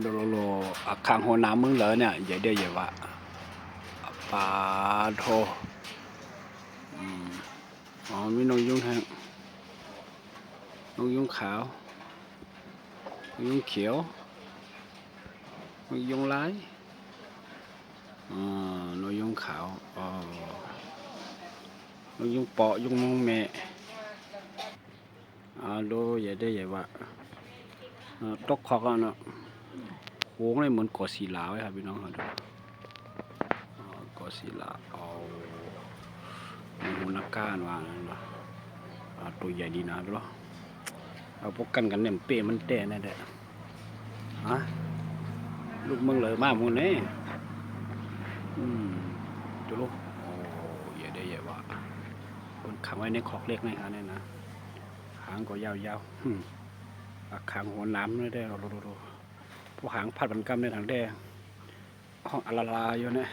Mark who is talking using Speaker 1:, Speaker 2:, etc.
Speaker 1: โดโลคางหัวน้ำมึงเลยเนี่ยใหญ่เดียวใหญ่วะปลาโทมีนกยุงแทงนกยุงขาวนกยุงเขียวนกยุงลายนกยุงขาวนกยุงเปาะยุงมงแม่ดูใหญ่ได้ใหญ่วะตกคอกแล้วเนาะโค้งเลยเหมือนเกาะศิลาไว้ครับพี่น้องครับเกาะศิลาหูนักก้านว่านั่นเนาะตัวใหญ่ดีนะดูเนาะเอาพวกกันเนี่ยเปมันแต่แน่แหละลูกมึงเลยมากมึงเนี่ยดูลูกใหญ่ได้ใหญ่วะคนขังไว้ในคอกเล็กในฮะเนี่ยนะหางก็ยาวๆขางหัวน้ำเลยได้เราดูพวกหางพัดบันกำในทางแดงห้องอลาลาอยู่เนี่ย